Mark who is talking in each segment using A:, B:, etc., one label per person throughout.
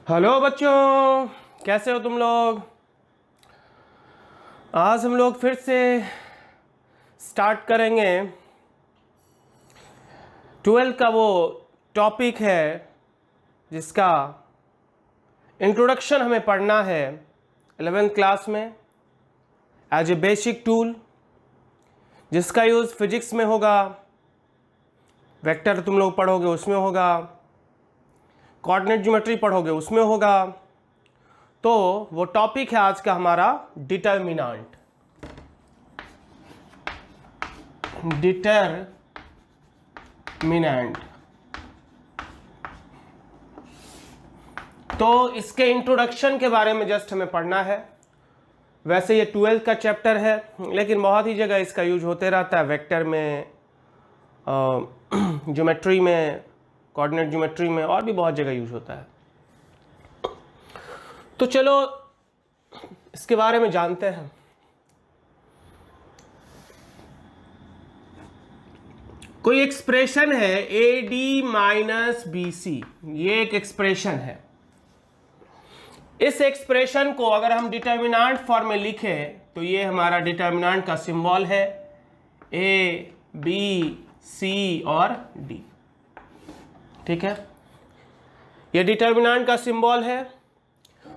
A: Hello बच्चों, कैसे हो तुम लोग। आज हम लोग फिर से स्टार्ट करेंगे 12 का वो टॉपिक है जिसका इंट्रोडक्शन हमें पढ़ना है 11th क्लास में एज ए बेसिक टूल, जिसका यूज़ फिजिक्स में होगा। वेक्टर तुम लोग पढ़ोगे उसमें होगा, कोऑर्डिनेट ज्योमेट्री पढ़ोगे उसमें होगा। तो वो टॉपिक है आज का हमारा डिटर्मिनेंट। तो इसके इंट्रोडक्शन के बारे में जस्ट हमें पढ़ना है। वैसे ये 12th का चैप्टर है, लेकिन बहुत ही जगह इसका यूज होते रहता है, वेक्टर में, ज्योमेट्री में, कोऑर्डिनेट ज्योमेट्री में, और भी बहुत जगह यूज होता है। तो चलो इसके बारे में जानते हैं। कोई एक्सप्रेशन है AD माइनस BC, ये एक एक्सप्रेशन है। इस एक्सप्रेशन को अगर हम डिटर्मिनेंट फॉर्म में लिखें तो ये हमारा डिटर्मिनेंट का सिंबल है A, B, C और D। ठीक है, ये डिटर्मिनेंट का सिंबल है।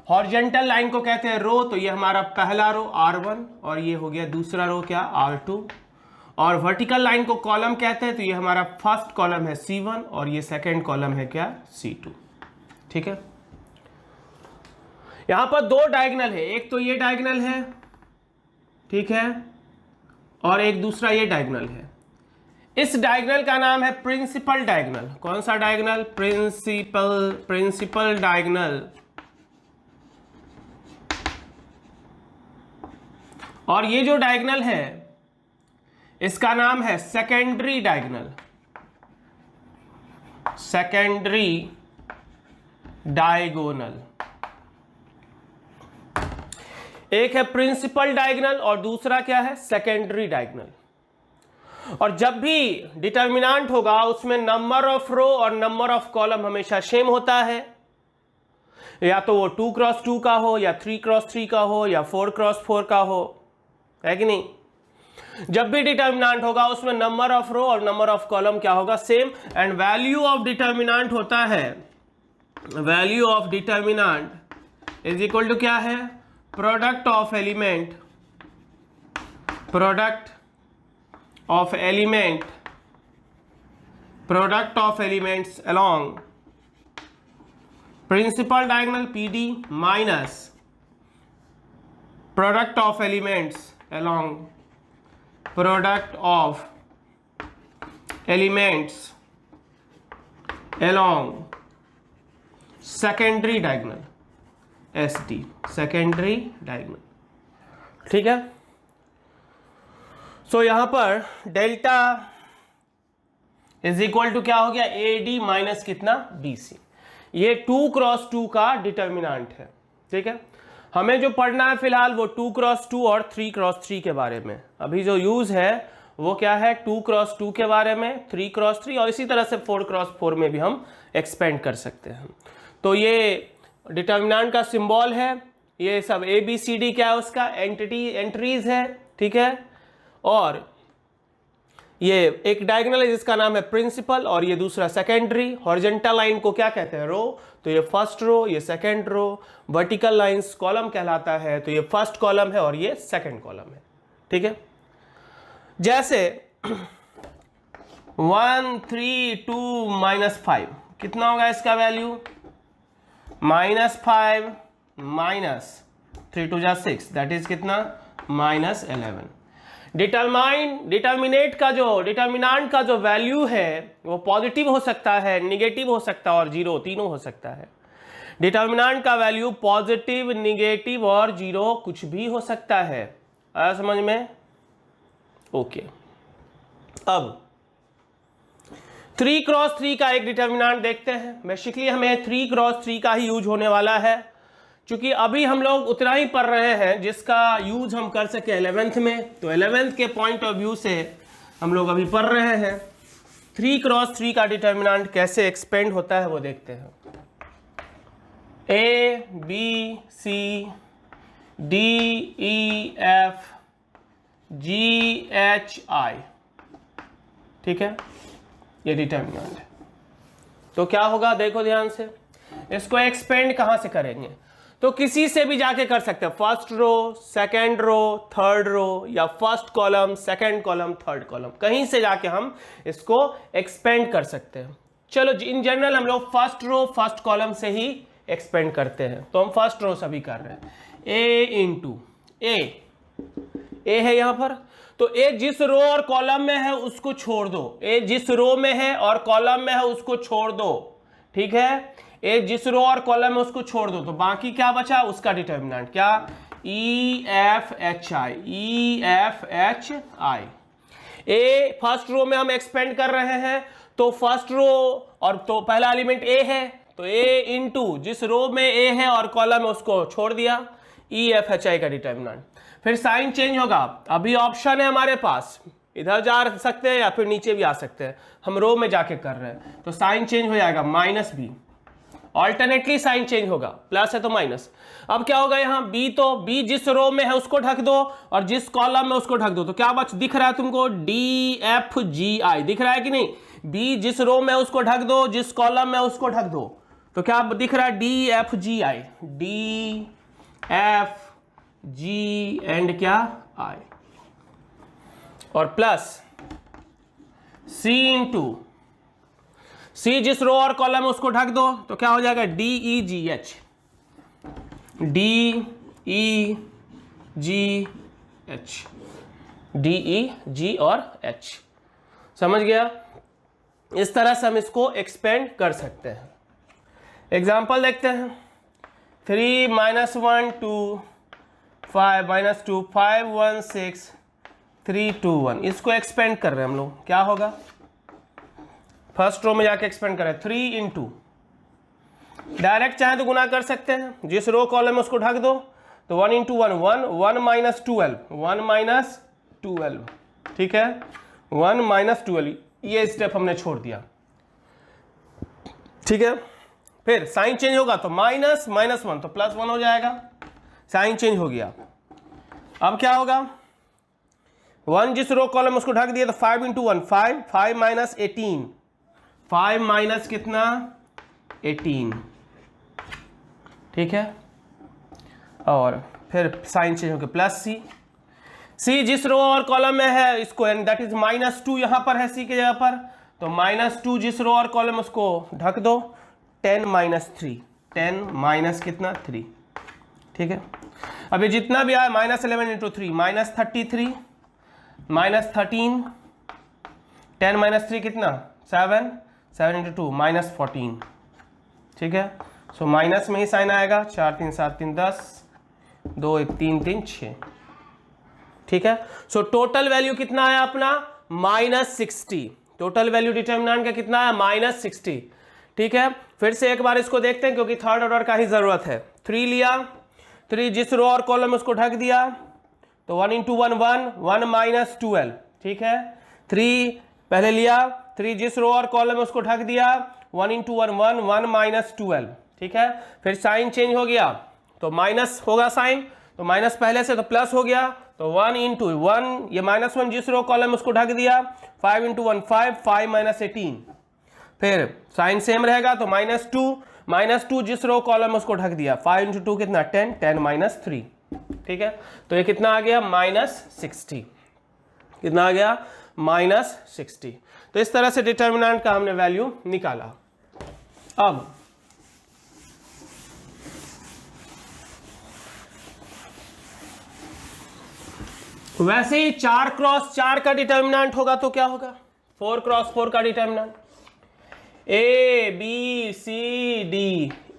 A: हॉरिजॉन्टल लाइन को कहते हैं रो, तो ये हमारा पहला रो R1 और ये हो गया दूसरा रो क्या R2। और वर्टिकल लाइन को कॉलम कहते हैं, तो ये हमारा फर्स्ट कॉलम है C1 और ये सेकंड कॉलम है क्या C2। ठीक है, यहां पर दो डायगोनल है, एक तो ये डायगोनल है, ठीक है, और एक दूसरा ये डायगोनल है। इस डायगोनल का नाम है प्रिंसिपल डायगोनल। कौन सा डायगोनल? Principal diagonal. और ये जो डायगोनल है इसका नाम है सेकेंडरी डायगोनल। Secondary diagonal. एक है प्रिंसिपल डायगोनल और दूसरा क्या है? Secondary diagonal. और जब भी डिटर्मिनेंट होगा उसमें नंबर ऑफ रो और नंबर ऑफ कॉलम हमेशा सेम होता है, या तो वो 2x2 का हो, या 3x3 का हो, या 4x4 का हो, है कि नहीं। जब भी डिटर्मिनेंट होगा उसमें नंबर ऑफ रो और नंबर ऑफ कॉलम क्या होगा? Same. And value of determinant होता है, value of determinant is equal to क्या है? Product of element, product of element, product of elements along principal diagonal PD minus product of elements along product of elements along secondary diagonal SD, secondary diagonal। ठीक है, सो यहां पर delta is equal to क्या हो गया? AD minus कितना? BC। ये 2x2 का डिटर्मिनेंट है। ठीक है, हमें जो पढ़ना है फिलहाल वो 2x2 और 3x3 के बारे में। अभी जो यूज है वो क्या है? 2x2 के बारे में, 3x3, और इसी तरह से 4x4 में भी हम एक्सपेंड कर सकते हैं। तो ये डिटर्मिनेंट का सिंबल है, ये सब ABCD क्या है? उसका एंट्रीज है। ठीक है, और ये एक डायगोनल है जिसका नाम है प्रिंसिपल और ये दूसरा सेकेंडरी। हॉरिजॉन्टल लाइन को क्या कहते हैं? रो, तो ये फर्स्ट रो, ये second row. Vertical lines column कहलाता है, तो ये फर्स्ट कॉलम है और ये सेकेंड कॉलम है। ठीक है, जैसे 1 3 2 -5 कितना होगा इसका वैल्यू? -5 माइनस 3 2 जा 6, दैट इज कितना? -11। डिटर्मिनेंट का जो वैल्यू है वो पॉजिटिव हो सकता है, निगेटिव हो सकता है और जीरो, तीनों हो सकता है। डिटर्मिनेंट का वैल्यू पॉजिटिव, निगेटिव और जीरो कुछ भी हो सकता है। आया समझ में? ओके, अब 3x3 का एक डिटर्मिनेंट देखते हैं। बेसिकली हमें 3x3 का ही यूज होने वाला है, क्योंकि अभी हम लोग उतना ही पढ़ रहे हैं जिसका यूज हम कर सके 11th में। तो 11th के पॉइंट ऑफ व्यू से हम लोग अभी पढ़ रहे हैं। 3x3 का डिटर्मिनेंट कैसे एक्सपेंड होता है वो देखते हैं। A B C D E F G H I, ठीक है, ये डिटर्मिनेंट है। तो क्या होगा देखो ध्यान से, इसको एक्सपेंड कहां से करेंगे, तो किसी से भी जाके कर सकते हैं, first row, second row, third row, या first column, second column, third column, कहीं से जाके हम इसको एक्सपेंड कर सकते हैं। चलो इन जनरल हम लोग फर्स्ट रो फर्स्ट कॉलम से ही एक्सपेंड करते हैं, तो हम फर्स्ट रो सभी कर रहे हैं। ए इंटू ए है यहां पर, तो ए जिस रो और कॉलम में है उसको छोड़ दो, ए जिस रो में है और कॉलम में है उसको छोड़ दो, ठीक है, ए जिस रो और कॉलम में उसको छोड़ दो, तो बाकी क्या बचा उसका डिटर्मिनेंट क्या, E F H I, E F H I. A first row में हम एक्सपेंड कर रहे हैं, तो फर्स्ट रो और तो पहला एलिमेंट ए है, तो ए इंटू जिस रो में ए है और कॉलम में उसको छोड़ दिया, ई एफ एच आई का डिटर्मिनेंट। फिर साइन चेंज होगा, अभी ऑप्शन है हमारे पास, इधर जा सकते हैं या फिर नीचे भी आ सकते हैं, हम रो में जाके कर रहे हैं, तो साइन चेंज हो जाएगा minus B, alternately sign change होगा, प्लस है तो माइनस। अब क्या होगा यहाँ बी, तो बी जिस रो में है उसको ढक दो और जिस कॉलम में उसको ढक दो, तो क्या बच दिख रहा है तुमको, डी एफ जी आई दिख रहा है कि नहीं, बी जिस रो में उसको ढक दो, जिस कॉलम में उसको ढक दो, तो क्या दिख रहा है, D F ji I, D F ji and क्या आई, और प्लस सी इंटू सी जिस रो और कॉलम में उसको ढक दो, तो क्या हो जाएगा, D E G H, D E G H, D E G और एच, समझ गया। इस तरह से हम इसको एक्सपेंड कर सकते हैं। एग्जाम्पल देखते हैं, 3 - 1 2 5 - 2 5 1 6 3 2 1, इसको एक्सपेंड कर रहे हैं हम लोग, क्या होगा, फर्स्ट रो में जाके एक्सपेंड करें, 3 इंटू डायरेक्ट चाहे तो गुना कर सकते हैं, जिस रो कॉलम में उसको ढक दो, तो 1 इंटू 1 1 1 माइनस 12 1 माइनस 12, ठीक है, 1 माइनस 12, ये स्टेप हमने छोड़ दिया, ठीक है। फिर साइन चेंज होगा तो माइनस माइनस 1 तो प्लस 1 हो जाएगा, साइन चेंज हो गया। अब क्या होगा, 1 जिस रो कॉलम में उसको ढक दिया, तो 5 इंटू 1 5 5 माइनस 18, 5 माइनस कितना 18, ठीक है, और फिर साइन चेंज होकर प्लस सी, सी जिस रो और कॉलम में है इसको, दैट इज -2 यहां पर है सी के जगह पर, तो -2 जिस रो और कॉलम में उसको ढक दो, 10 माइनस 3, 10 माइनस कितना 3, ठीक है। अभी जितना भी आया -11 इंटू 3 -33 -13, 10 माइनस 3 कितना 7, 7 इंटू 2 -14, ठीक है। सो माइनस में ही साइन आएगा, 4 3 7 3 10, 2 1 3 3 6, ठीक है। सो टोटल वैल्यू कितना है अपना -60, टोटल वैल्यू डिटर्मिनेंट का कितना है -60, ठीक है। फिर से एक बार इसको देखते हैं क्योंकि थर्ड ऑर्डर का ही जरूरत है। 3 लिया, 3 जिस रो और कॉलम में उसको ढक दिया, तो 1 इंटू 1 1 1 माइनस 12, ठीक है। 3 पहले लिया, 3 जिस रो और कॉलम में उसको ढक दिया, 1 इंटू 1 1 1 माइनस 12, ठीक है। फिर साइन चेंज हो गया तो माइनस होगा साइन, तो माइनस पहले से तो प्लस हो गया, तो 1 इंटू 1 ये -1 जिस रो कॉलम में उसको ढक दिया, 5 इंटू 1 5 5 माइनस 18, फिर साइन सेम रहेगा तो -2 जिस रो कॉलम में उसको ढक दिया, 5 इंटू 2 कितना 10, 10 माइनस 3, ठीक है। तो ये कितना आ गया -60, कितना आ गया -60। तो इस तरह से डिटर्मिनेंट का हमने वैल्यू निकाला। अब वैसे ही 4 क्रॉस 4 का डिटर्मिनेंट होगा तो क्या होगा, 4 क्रॉस 4 का determinant, A B C D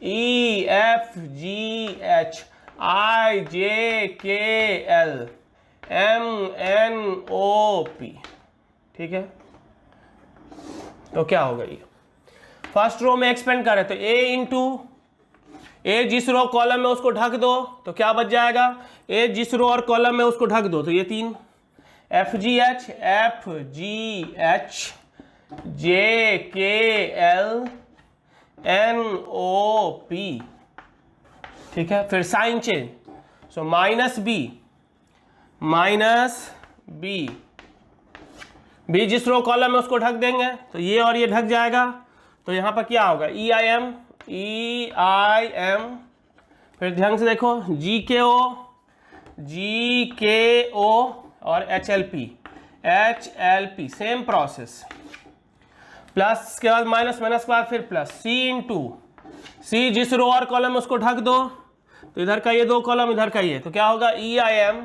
A: E F G H I J K L M N O P, ठीक है। तो क्या होगा, ये फर्स्ट रो में एक्सपेंड कर रहे तो A इंटू ए जिस रो कॉलम में उसको ढक दो, तो क्या बच जाएगा, ए जिस रो और कॉलम में उसको ढक दो, तो ये 3 F G H J K L N O P, ठीक है, फिर sign change, so minus B जिस रो कॉलम में उसको ढक देंगे, तो ये और ये ढक जाएगा, तो यहाँ पर क्या होगा, ई आई एम, फिर ध्यान से देखो जी के ओ और H L P same process, plus के बाद माइनस, माइनस के बाद फिर प्लस, सी जिस रो और कॉलम में उसको ढक दो, तो इधर का ये दो कॉलम, इधर का ये, तो क्या होगा, E I M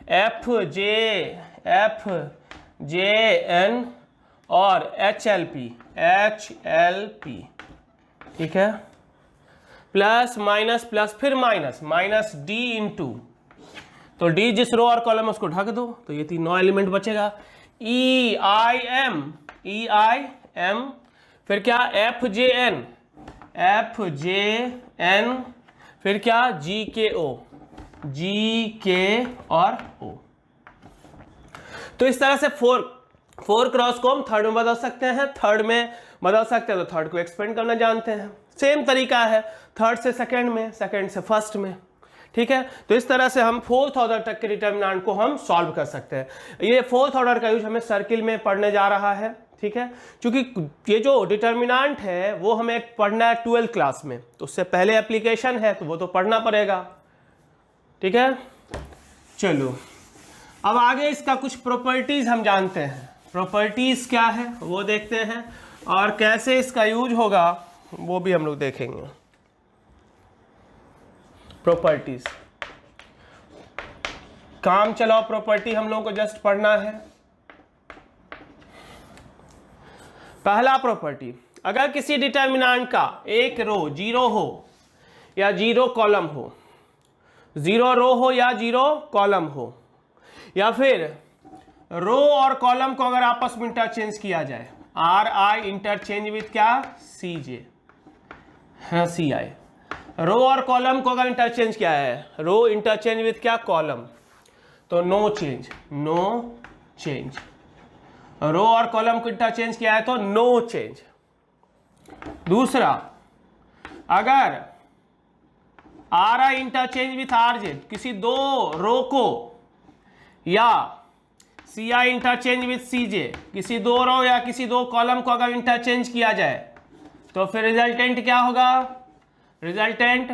A: F J N और एच एल पी, ठीक है, प्लस माइनस प्लस फिर माइनस डी इंटू, तो डी जिस रो और कॉलम में उसको ढक दो, तो ये 9 एलिमेंट बचेगा, ई आई एम, फिर क्या, एफ जे एन, फिर क्या, जी के और ओ। तो इस तरह से 4 क्रॉस को हम थर्ड में बदल सकते हैं, थर्ड में बदल सकते हैं, तो थर्ड को एक्सपेंड करना जानते हैं। सेम तरीका है थर्ड से सेकंड में, सेकंड से फर्स्ट में, ठीक है। तो इस तरह से हम 4th ऑर्डर तक के डिटर्मिनेंट को हम सॉल्व कर सकते हैं। ये 4th ऑर्डर का यूज हमें सर्किल में पढ़ने जा रहा है, ठीक है, क्योंकि ये जो डिटर्मिनेंट है वो हमें पढ़ना है 12th क्लास में, तो उससे पहले एप्लीकेशन है तो वो तो पढ़ना पड़ेगा, ठीक है। चलो अब आगे इसका कुछ प्रॉपर्टीज हम जानते हैं, प्रॉपर्टीज क्या है वो देखते हैं, और कैसे इसका यूज होगा वो भी हम लोग देखेंगे। प्रॉपर्टीज, काम चलाओ प्रॉपर्टी हम लोगों को जस्ट पढ़ना है। पहला प्रॉपर्टी, अगर किसी डिटर्मिनेंट का एक रो 0 हो या 0 कॉलम हो, 0 रो हो या 0 कॉलम हो, या फिर रो और कॉलम को अगर आपस में इंटरचेंज किया जाए, आर आई इंटरचेंज विथ क्या, सी जे, हाँ सी आई, रो और कॉलम को अगर इंटरचेंज किया है, रो इंटरचेंज विथ क्या, कॉलम, तो नो चेंज, रो और कॉलम को इंटरचेंज किया है तो नो चेंज। दूसरा, अगर R I interchange with R J, किसी दो रो को, या सी आई इंटरचेंज विथ सी जे, किसी दो रो या किसी दो कॉलम को अगर इंटरचेंज किया जाए, तो फिर रिजल्टेंट क्या होगा, resultant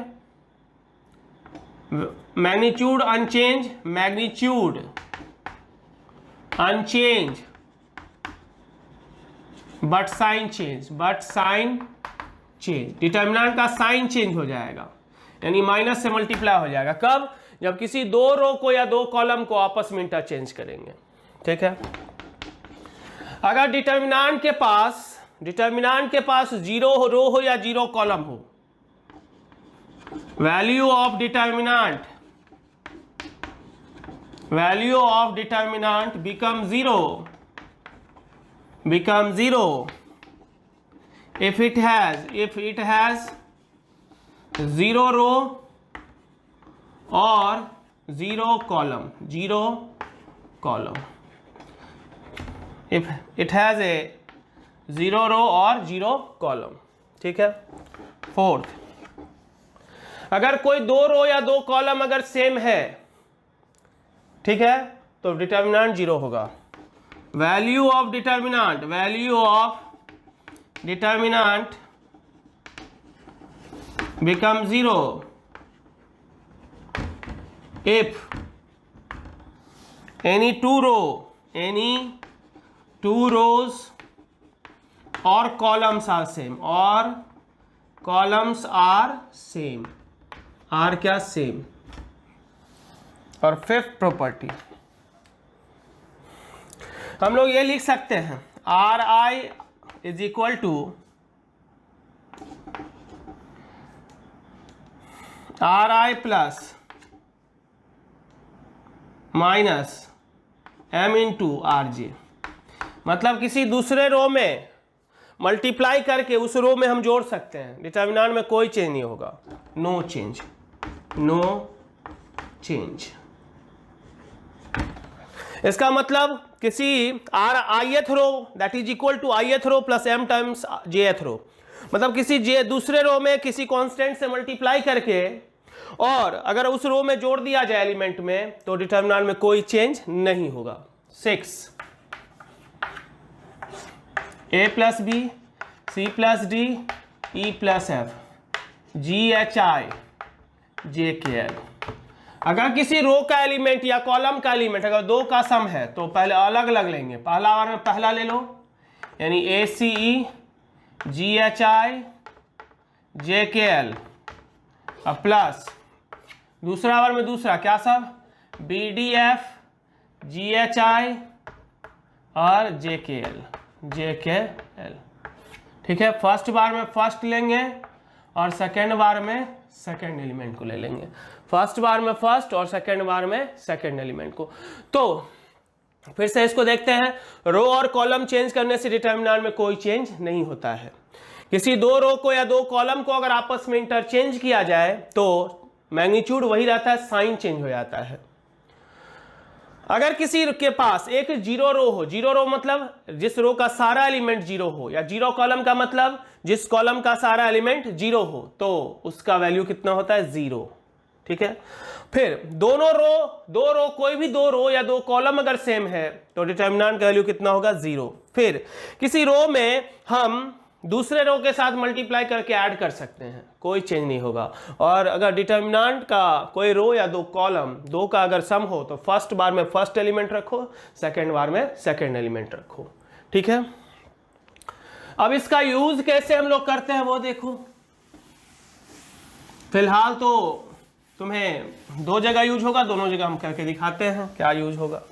A: magnitude unchanged but sign change, determinant का साइन चेंज हो जाएगा, यानी माइनस से मल्टीप्लाई हो जाएगा। कब, जब किसी दो रो को या दो कॉलम को आपस में इंटरचेंज करेंगे, ठीक है। अगर डिटर्मिनेंट के पास 0 रो हो या 0 कॉलम हो, value of determinant become zero if it has 0 row or 0 column, if it has a 0 row or 0 column, ठीक है। फोर्थ, अगर कोई दो रो या दो कॉलम अगर सेम है, ठीक है, तो डिटर्मिनेंट 0 होगा। Value of determinant become 0 if any two rows or columns are same, R क्या, सेम। और फिफ्थ प्रॉपर्टी, हम लोग ये लिख सकते हैं, R I is equal to R I plus minus M into R J, मतलब किसी दूसरे रो में मल्टीप्लाई करके उस रो में हम जोड़ सकते हैं, डिटर्मिनेंट में कोई चेंज नहीं होगा, नो चेंज। इसका मतलब किसी ith row that is equal to ith row plus m times jth row, मतलब किसी दूसरे रो में किसी कांस्टेंट से मल्टीप्लाई करके और अगर उस रो में जोड़ दिया जाए एलिमेंट में तो डिटर्मिनेंट में कोई चेंज नहीं होगा। 6 a plus B C plus D E plus F G H I J K L. अगर किसी रो का एलिमेंट या कॉलम का एलिमेंट अगर दो का सम है तो पहले अलग अलग लेंगे, पहला बार में पहला ले लो यानी ए सी ई G H I J K L अब प्लस दूसरा बार में दूसरा क्या सब B D F G H I और जे के एल। ठीक है, फर्स्ट बार में फर्स्ट लेंगे और सेकेंड बार में सेकेंड एलिमेंट को ले लेंगे, फर्स्ट बार में फर्स्ट और सेकेंड बार में सेकेंड एलिमेंट को। तो फिर से इसको देखते हैं, रो और कॉलम चेंज करने से डिटर्मिनेंट में कोई चेंज नहीं होता है। किसी दो रो को या दो कॉलम को अगर आपस में इंटरचेंज किया जाए तो मैग्नीट्यूड वही रहता है, साइन चेंज हो जाता है। अगर किसी के पास एक जीरो रो हो, जीरो रो मतलब जिस रो का सारा एलिमेंट जीरो हो, या जीरो कॉलम का मतलब जिस कॉलम का सारा एलिमेंट जीरो हो, तो उसका वैल्यू कितना होता है 0। ठीक है, फिर दो रो कोई भी दो रो या दो कॉलम अगर सेम है तो डिटर्मिनेंट का वैल्यू कितना होगा 0। फिर किसी रो में हम दूसरे रो के साथ मल्टीप्लाई करके ऐड कर सकते हैं, कोई चेंज नहीं होगा। और अगर डिटर्मिनेंट का कोई रो या दो कॉलम दो का अगर सम हो तो फर्स्ट बार में फर्स्ट एलिमेंट रखो, सेकेंड बार में सेकेंड एलिमेंट रखो। ठीक है, अब इसका यूज कैसे हम लोग करते हैं वो देखो। फिलहाल तो तुम्हें दो जगह यूज होगा, दोनों जगह हम करके दिखाते हैं क्या यूज होगा।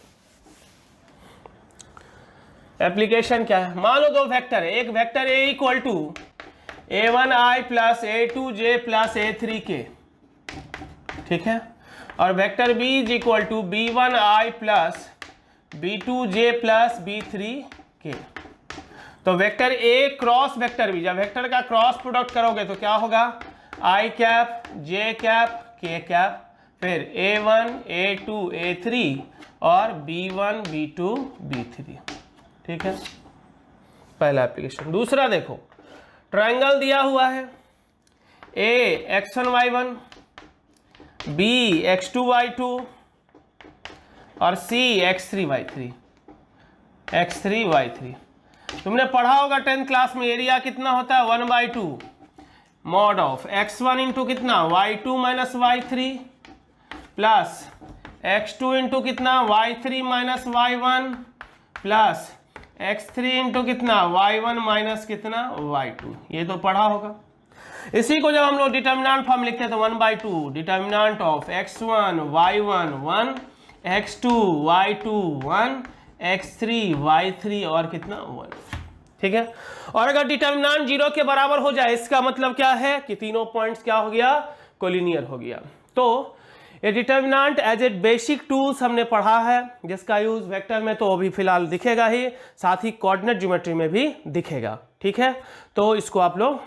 A: एप्लीकेशन क्या है, मान लो दो वेक्टर है, एक vector A equal to a1i plus a2j plus a3k। ठीक है, और vector b is equal to b1i plus b2j plus b3k। तो vector a cross vector b, जब वेक्टर का क्रॉस प्रोडक्ट करोगे तो क्या होगा i cap j cap k cap, फिर a1 a2 a3 और b1 b2 b3। ठीक है, पहला एप्लीकेशन। दूसरा देखो, ट्रायंगल दिया हुआ है a x1 y1 b x2 y2 और c x3 y3। तुमने पढ़ा होगा 10th क्लास में एरिया कितना होता है 1/2 मॉड ऑफ x1 इंटू कितना y2 minus y3 plus x2 into कितना y3 minus y1 plus x3 into कितना y1 माइनस कितना y2। ये तो पढ़ा होगा। इसी को जब हम लोग डिटर्मिनेंट फॉर्म लिखते हैं तो 1/2 determinant of x1 y1 1 x2 y2 1 x3 y3 और कितना 1। ठीक है, और अगर डिटर्मिनेंट 0 के बराबर हो जाए इसका मतलब क्या है कि तीनों पॉइंट्स क्या हो गया कोलिनियर हो गया। तो ये determinant as a basic tools हमने पढ़ा है, जिसका यूज वेक्टर में तो अभी फिलहाल दिखेगा ही, साथ ही कोऑर्डिनेट ज्योमेट्री में भी दिखेगा। ठीक है, तो इसको आप लोग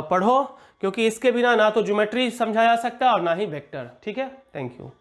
A: पढ़ो, क्योंकि इसके बिना ना तो ज्योमेट्री समझा जा सकता है और ना ही वेक्टर। ठीक है, थैंक यू।